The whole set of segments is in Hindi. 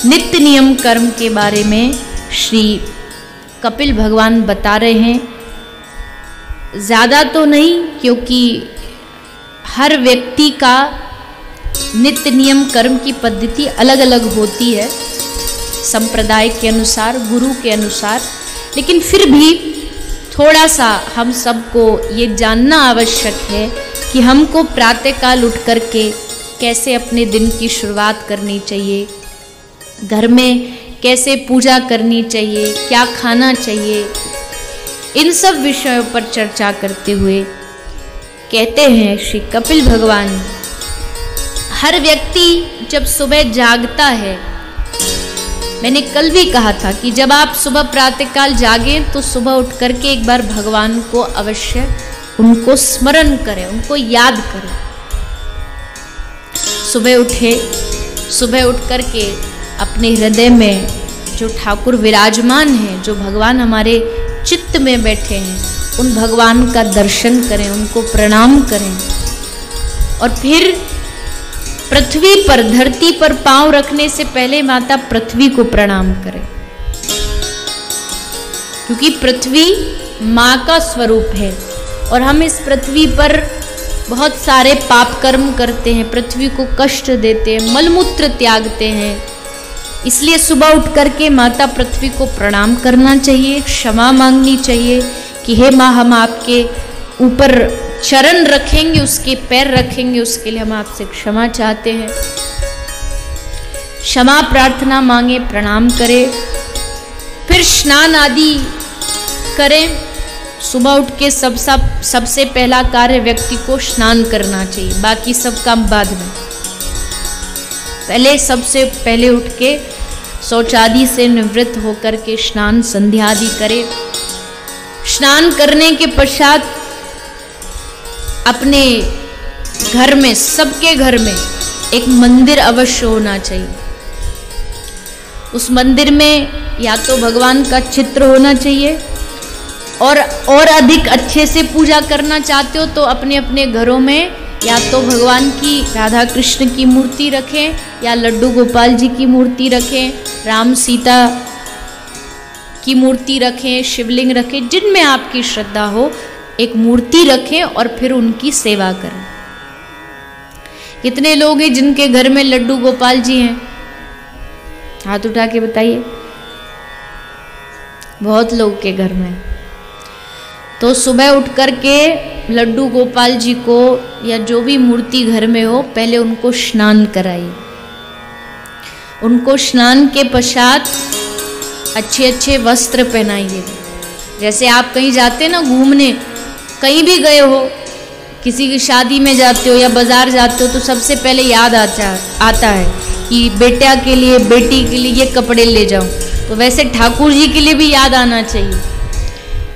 नित्य नियम कर्म के बारे में श्री कपिल भगवान बता रहे हैं। ज़्यादा तो नहीं, क्योंकि हर व्यक्ति का नित्य नियम कर्म की पद्धति अलग अलग होती है, संप्रदाय के अनुसार, गुरु के अनुसार, लेकिन फिर भी थोड़ा सा हम सबको ये जानना आवश्यक है कि हमको प्रातःकाल उठ करके कैसे अपने दिन की शुरुआत करनी चाहिए, घर में कैसे पूजा करनी चाहिए, क्या खाना चाहिए, इन सब विषयों पर चर्चा करते हुए कहते हैं श्री कपिल भगवान, हर व्यक्ति जब सुबह जागता है, मैंने कल भी कहा था कि जब आप सुबह प्रातःकाल जागें तो सुबह उठ करके एक बार भगवान को अवश्य उनको स्मरण करें, उनको याद करें। सुबह उठे, सुबह उठ करके अपने हृदय में जो ठाकुर विराजमान हैं, जो भगवान हमारे चित्त में बैठे हैं, उन भगवान का दर्शन करें, उनको प्रणाम करें और फिर पृथ्वी पर, धरती पर पांव रखने से पहले माता पृथ्वी को प्रणाम करें, क्योंकि पृथ्वी माँ का स्वरूप है और हम इस पृथ्वी पर बहुत सारे पाप कर्म करते हैं, पृथ्वी को कष्ट देते हैं, मलमूत्र त्यागते हैं। इसलिए सुबह उठ करके माता पृथ्वी को प्रणाम करना चाहिए, क्षमा मांगनी चाहिए कि हे माँ, हम आपके ऊपर चरण रखेंगे, उसके पैर रखेंगे, उसके लिए हम आपसे क्षमा चाहते हैं। क्षमा प्रार्थना मांगे, प्रणाम करें, फिर स्नान आदि करें। सुबह उठ के सबसे पहला कार्य व्यक्ति को स्नान करना चाहिए, बाकी सब काम बाद में। सबसे पहले उठ के शौचादि से निवृत्त होकर के स्नान संध्या आदि करे। स्नान करने के पश्चात अपने घर में, सबके घर में एक मंदिर अवश्य होना चाहिए। उस मंदिर में या तो भगवान का चित्र होना चाहिए और अधिक अच्छे से पूजा करना चाहते हो तो अपने अपने घरों में या तो भगवान की, राधा कृष्ण की मूर्ति रखें या लड्डू गोपाल जी की मूर्ति रखें, राम सीता की मूर्ति रखें, शिवलिंग रखें, जिनमें आपकी श्रद्धा हो एक मूर्ति रखें और फिर उनकी सेवा करें। कितने लोग हैं जिनके घर में लड्डू गोपाल जी हैं? हाथ उठा के बताइए। बहुत लोग के घर में। तो सुबह उठ करके लड्डू गोपाल जी को या जो भी मूर्ति घर में हो, पहले उनको स्नान कराइए। उनको स्नान के पश्चात अच्छे अच्छे वस्त्र पहनाइए। जैसे आप कहीं जाते ना घूमने, कहीं भी गए हो, किसी की शादी में जाते हो या बाजार जाते हो, तो सबसे पहले याद आता है कि बेटा के लिए, बेटी के लिए ये कपड़े ले जाओ। तो वैसे ठाकुर जी के लिए भी याद आना चाहिए।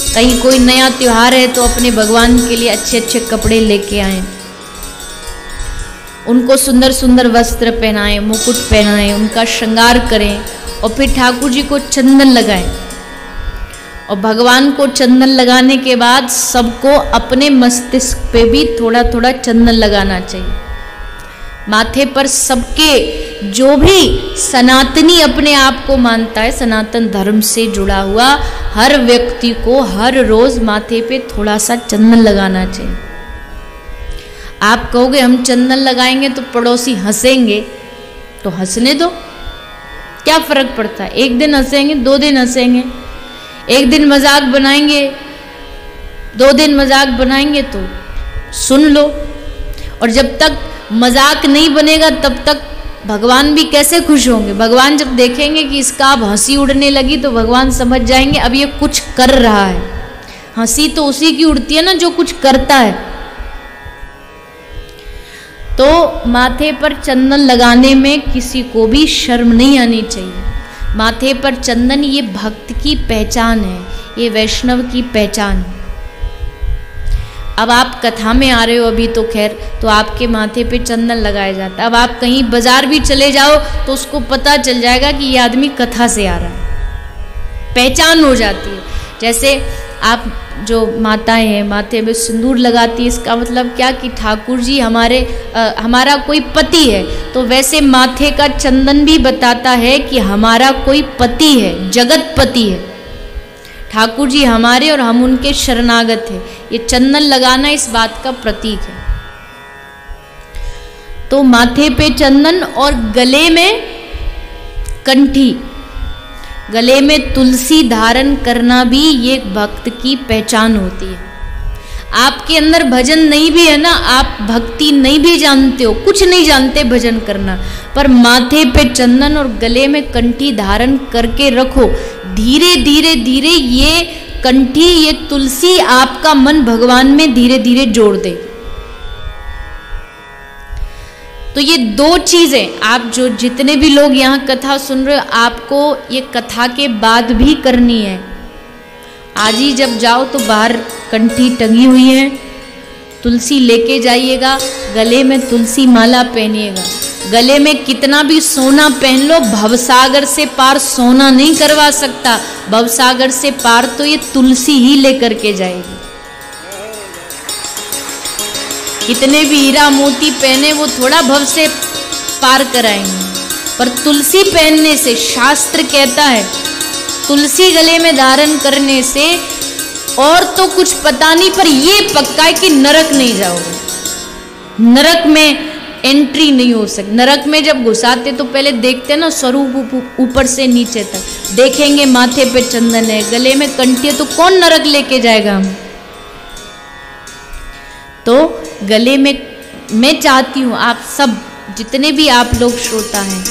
कहीं कोई नया त्योहार है तो अपने भगवान के लिए अच्छे अच्छे कपड़े लेके आएं, उनको सुंदर सुंदर वस्त्र पहनाएं, मुकुट पहनाएं, उनका श्रृंगार करें और फिर ठाकुर जी को चंदन लगाएं। और भगवान को चंदन लगाने के बाद सबको अपने मस्तिष्क पे भी थोड़ा थोड़ा चंदन लगाना चाहिए। माथे पर सबके, जो भी सनातनी अपने आप को मानता है, सनातन धर्म से जुड़ा हुआ हर व्यक्ति को हर रोज माथे पे थोड़ा सा चंदन लगाना चाहिए। आप कहोगे हम चंदन लगाएंगे तो पड़ोसी हंसेंगे, तो हंसने दो, क्या फर्क पड़ता है? एक दिन हंसेंगे, 2 दिन हंसेंगे, एक दिन मजाक बनाएंगे, 2 दिन मजाक बनाएंगे तो सुन लो। और जब तक मजाक नहीं बनेगा तब तक भगवान भी कैसे खुश होंगे? भगवान जब देखेंगे कि इसका अब हंसी उड़ने लगी तो भगवान समझ जाएंगे अब ये कुछ कर रहा है। हंसी तो उसी की उड़ती है ना जो कुछ करता है। तो माथे पर चंदन लगाने में किसी को भी शर्म नहीं आनी चाहिए। माथे पर चंदन ये भक्त की पहचान है, ये वैष्णव की पहचान है। अब आप कथा में आ रहे हो अभी तो खैर, तो आपके माथे पे चंदन लगाया जाता है। अब आप कहीं बाजार भी चले जाओ तो उसको पता चल जाएगा कि ये आदमी कथा से आ रहा है, पहचान हो जाती है। जैसे आप जो माताएं हैं माथे में सिंदूर लगाती है, इसका मतलब क्या कि ठाकुर जी हमारा कोई पति है। तो वैसे माथे का चंदन भी बताता है कि हमारा कोई पति है, जगत पति है। ठाकुर जी हमारे और हम उनके शरणागत हैं। ये चंदन लगाना इस बात का प्रतीक है। तो माथे पे चंदन और गले में कंठी, गले में तुलसी धारण करना भी ये भक्त की पहचान होती है। आपके अंदर भजन नहीं भी है ना, आप भक्ति नहीं भी जानते हो, कुछ नहीं जानते भजन करना, पर माथे पे चंदन और गले में कंठी धारण करके रखो। धीरे धीरे धीरे ये कंठी, ये तुलसी आपका मन भगवान में धीरे धीरे जोड़ दे। तो ये दो चीजें आप जो जितने भी लोग यहाँ कथा सुन रहे हो, आपको ये कथा के बाद भी करनी है। आज ही जब जाओ तो बाहर कंठी टंगी हुई है, तुलसी लेके जाइएगा, गले में तुलसी माला पहनिएगा। गले में कितना भी सोना पहन लो, भवसागर से पार सोना नहीं करवा सकता। भवसागर से पार तो ये तुलसी ही लेकर के जाएगी। कितने भी हीरा मोती पहने वो थोड़ा भव से पार कराएंगे, पर तुलसी पहनने से, शास्त्र कहता है तुलसी गले में धारण करने से और तो कुछ पता नहीं, पर ये पक्का है कि नरक नहीं जाओगे। नरक में एंट्री नहीं हो सकती। नरक में जब घुसाते तो पहले देखते ना स्वरूप ऊपर से नीचे तक देखेंगे, माथे पे चंदन है, गले में कंठी है, तो कौन नरक लेके जाएगा हम। तो गले में मैं चाहती हूँ आप सब जितने भी आप लोग श्रोता हैं,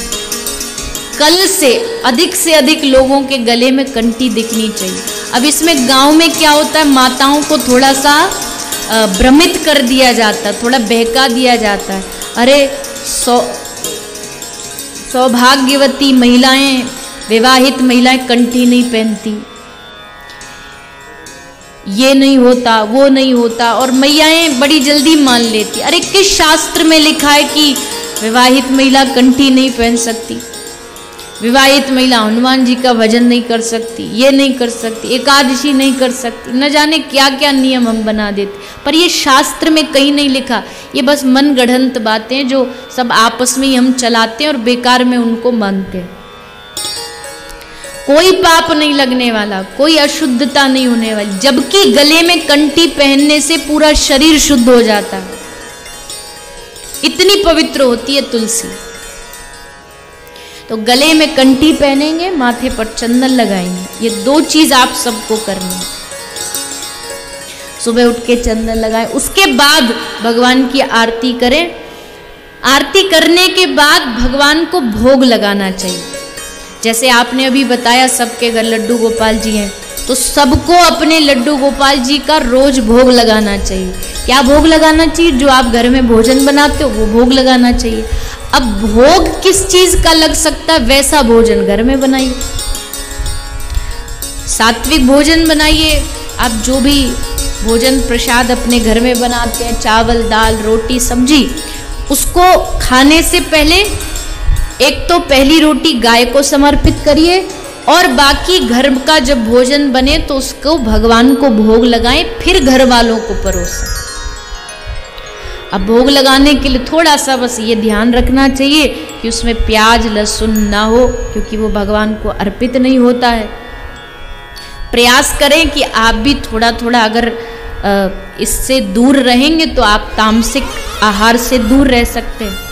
कल से अधिक लोगों के गले में कंठी दिखनी चाहिए। अब इसमें गांव में क्या होता है, माताओं को थोड़ा सा भ्रमित कर दिया जाता है, थोड़ा बहका दिया जाता है। अरे सौभाग्यवती महिलाएं, विवाहित महिलाएं कंठी नहीं पहनती, ये नहीं होता, वो नहीं होता, और मैयाएं बड़ी जल्दी मान लेती। अरे किस शास्त्र में लिखा है कि विवाहित महिला कंठी नहीं पहन सकती? विवाहित महिला हनुमान जी का भजन नहीं कर सकती, ये नहीं कर सकती, एकादशी नहीं कर सकती, न जाने क्या क्या नियम हम बना देते, पर ये शास्त्र में कहीं नहीं लिखा। ये बस मन गढ़ंत बातें जो सब आपस में ही हम चलाते हैं और बेकार में उनको मानते हैं। कोई पाप नहीं लगने वाला, कोई अशुद्धता नहीं होने वाली, जबकि गले में कंठी पहनने से पूरा शरीर शुद्ध हो जाता है। इतनी पवित्र होती है तुलसी। तो गले में कंठी पहनेंगे, माथे पर चंदन लगाएंगे, ये दो चीज आप सबको करनी। सुबह उठ के चंदन लगाएं, उसके बाद भगवान की आरती करें। आरती करने के बाद भगवान को भोग लगाना चाहिए। जैसे आपने अभी बताया सबके घर लड्डू गोपाल जी हैं, तो सबको अपने लड्डू गोपाल जी का रोज भोग लगाना चाहिए। क्या भोग लगाना चाहिए? जो आप घर में भोजन बनाते हो वो भोग लगाना चाहिए। अब भोग किस चीज का लग सकता है, वैसा भोजन घर में बनाइए। सात्विक भोजन बनाइए। आप जो भी भोजन प्रसाद अपने घर में बनाते हैं, चावल दाल रोटी सब्जी, उसको खाने से पहले एक तो पहली रोटी गाय को समर्पित करिए, और बाकी घर का जब भोजन बने तो उसको भगवान को भोग लगाएं, फिर घर वालों को परोसें। अब भोग लगाने के लिए थोड़ा सा बस ये ध्यान रखना चाहिए कि उसमें प्याज लहसुन ना हो, क्योंकि वो भगवान को अर्पित नहीं होता है। प्रयास करें कि आप भी थोड़ा थोड़ा अगर इससे दूर रहेंगे तो आप तामसिक आहार से दूर रह सकते हैं।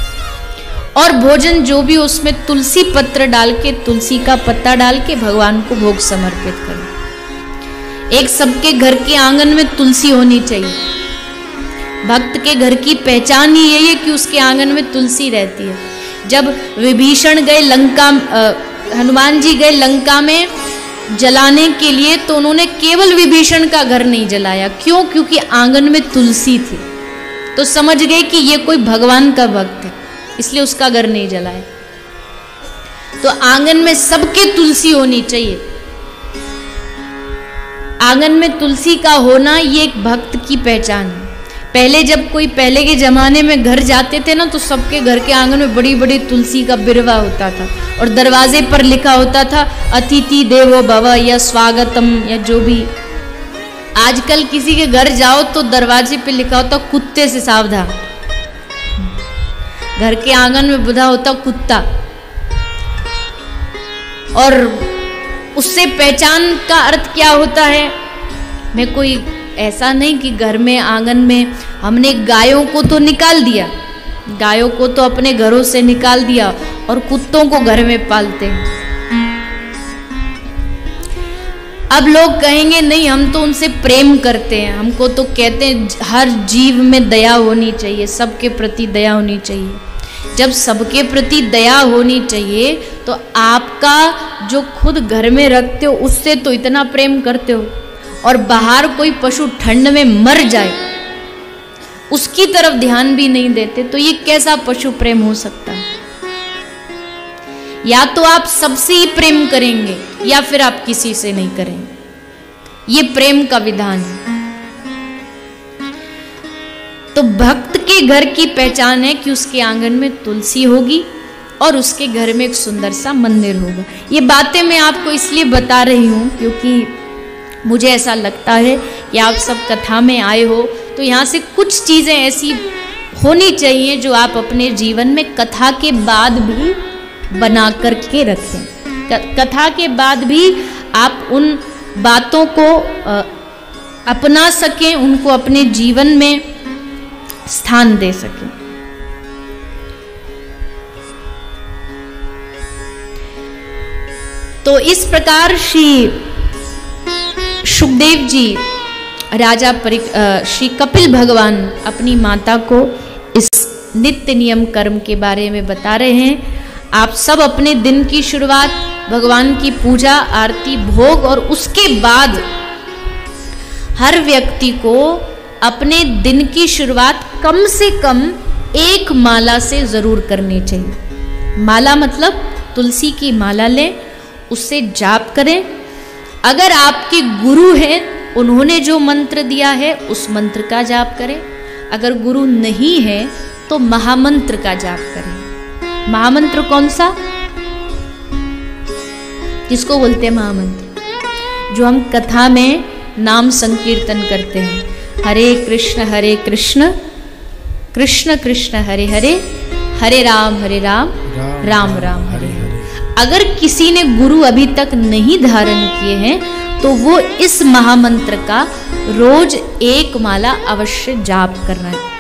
और भोजन जो भी उसमें तुलसी पत्र डाल के, तुलसी का पत्ता डाल के भगवान को भोग समर्पित करें। एक सबके घर के आंगन में तुलसी होनी चाहिए। भक्त के घर की पहचान ही यही है कि उसके आंगन में तुलसी रहती है। जब विभीषण गए लंका, हनुमान जी गए लंका में जलाने के लिए, तो उन्होंने केवल विभीषण का घर नहीं जलाया। क्यों? क्योंकि आंगन में तुलसी थी। तो समझ गए कि ये कोई भगवान का भक्त है, इसलिए उसका घर नहीं जलाया। तो आंगन में सबके तुलसी होनी चाहिए। आंगन में तुलसी का होना ये एक भक्त की पहचान है। पहले के जमाने में घर जाते थे ना, तो सबके घर के आंगन में बड़ी बड़ी तुलसी का बिरवा होता था, और दरवाजे पर लिखा होता था अतिथि देवो भव, या स्वागतम, या जो भी आजकल किसी के घर जाओ तो दरवाजे पे लिखा होता कुत्ते से सावधान, घर के आंगन में बंधा होता कुत्ता, और उससे पहचान का अर्थ क्या होता है। मैं कोई ऐसा नहीं कि घर में आंगन में हमने गायों को तो निकाल दिया, गायों को तो अपने घरों से निकाल दिया और कुत्तों को घर में पालते हैं। अब लोग कहेंगे नहीं हम तो उनसे प्रेम करते हैं, हमको तो कहते हैं हर जीव में दया होनी चाहिए, सबके प्रति दया होनी चाहिए। जब सबके प्रति दया होनी चाहिए तो आपका जो खुद घर में रखते हो उससे तो इतना प्रेम करते हो, और बाहर कोई पशु ठंड में मर जाए उसकी तरफ ध्यान भी नहीं देते, तो ये कैसा पशु प्रेम हो सकता है। या तो आप सबसे ही प्रेम करेंगे या फिर आप किसी से नहीं करेंगे, ये प्रेम का विधान है। तो भक्त के घर की पहचान है कि उसके आंगन में तुलसी होगी और उसके घर में एक सुंदर सा मंदिर होगा। ये बातें मैं आपको इसलिए बता रही हूँ क्योंकि मुझे ऐसा लगता है कि आप सब कथा में आए हो तो यहाँ से कुछ चीज़ें ऐसी होनी चाहिए जो आप अपने जीवन में कथा के बाद भी बना कर के रखें। कथा के बाद भी आप उन बातों को अपना सकें, उनको अपने जीवन में स्थान दे सकें। तो इस प्रकार श्री सुखदेव जी राजा श्री कपिल भगवान अपनी माता को इस नित्य नियम कर्म के बारे में बता रहे हैं। आप सब अपने दिन की शुरुआत भगवान की पूजा आरती भोग और उसके बाद हर व्यक्ति को अपने दिन की शुरुआत कम से कम एक माला से जरूर करनी चाहिए। माला मतलब तुलसी की माला लें, उससे जाप करें। अगर आपके गुरु हैं उन्होंने जो मंत्र दिया है उस मंत्र का जाप करें। अगर गुरु नहीं है तो महामंत्र का जाप करें। महामंत्र कौन सा? किसको बोलते हैं महामंत्र? जो हम कथा में नाम संकीर्तन करते हैं, हरे कृष्ण कृष्ण कृष्ण हरे हरे, हरे राम राम राम हरे हरे। अगर किसी ने गुरु अभी तक नहीं धारण किए हैं तो वो इस महामंत्र का रोज एक माला अवश्य जाप करना है।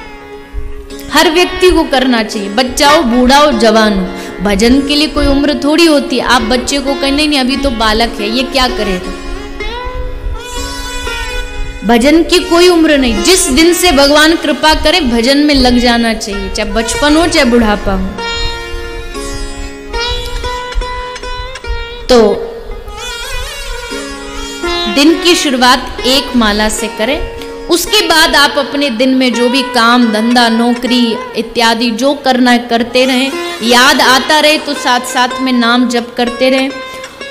हर व्यक्ति को करना चाहिए, बच्चा हो बूढ़ा हो जवान हो। भजन के लिए कोई उम्र थोड़ी होती है। आप बच्चे को कहें नहीं अभी तो बालक है, ये क्या करेगा। भजन की कोई उम्र नहीं। जिस दिन से भगवान कृपा करे भजन में लग जाना चाहिए, चाहे बचपन हो चाहे बुढ़ापा हो। तो दिन की शुरुआत एक माला से करें। उसके बाद आप अपने दिन में जो भी काम धंधा नौकरी इत्यादि जो करना है करते रहें। याद आता रहे तो साथ साथ में नाम जप करते रहें।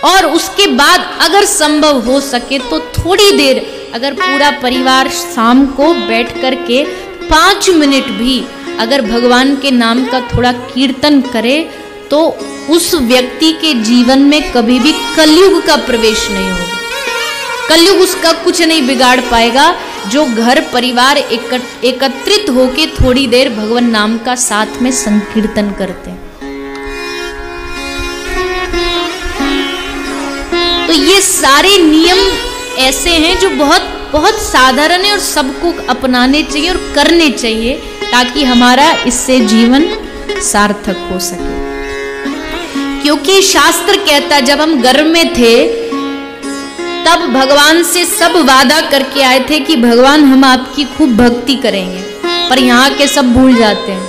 और उसके बाद अगर संभव हो सके तो थोड़ी देर अगर पूरा परिवार शाम को बैठ कर के 5 मिनट भी अगर भगवान के नाम का थोड़ा कीर्तन करे तो उस व्यक्ति के जीवन में कभी भी कलयुग का प्रवेश नहीं होगा। कलयुग उसका कुछ नहीं बिगाड़ पाएगा। जो घर परिवार एकत्रित होके थोड़ी देर भगवान नाम का साथ में संकीर्तन करते हैं। तो ये सारे नियम ऐसे हैं जो बहुत बहुत साधारण है और सबको अपनाने चाहिए और करने चाहिए ताकि हमारा इससे जीवन सार्थक हो सके। क्योंकि शास्त्र कहता जब हम गर्भ में थे तब भगवान से सब वादा करके आए थे कि भगवान हम आपकी खूब भक्ति करेंगे, पर यहाँ के सब भूल जाते हैं।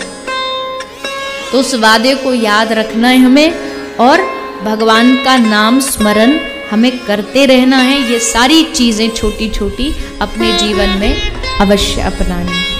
तो उस वादे को याद रखना है हमें और भगवान का नाम स्मरण हमें करते रहना है। ये सारी चीजें छोटी छोटी अपने जीवन में अवश्य अपनानी है।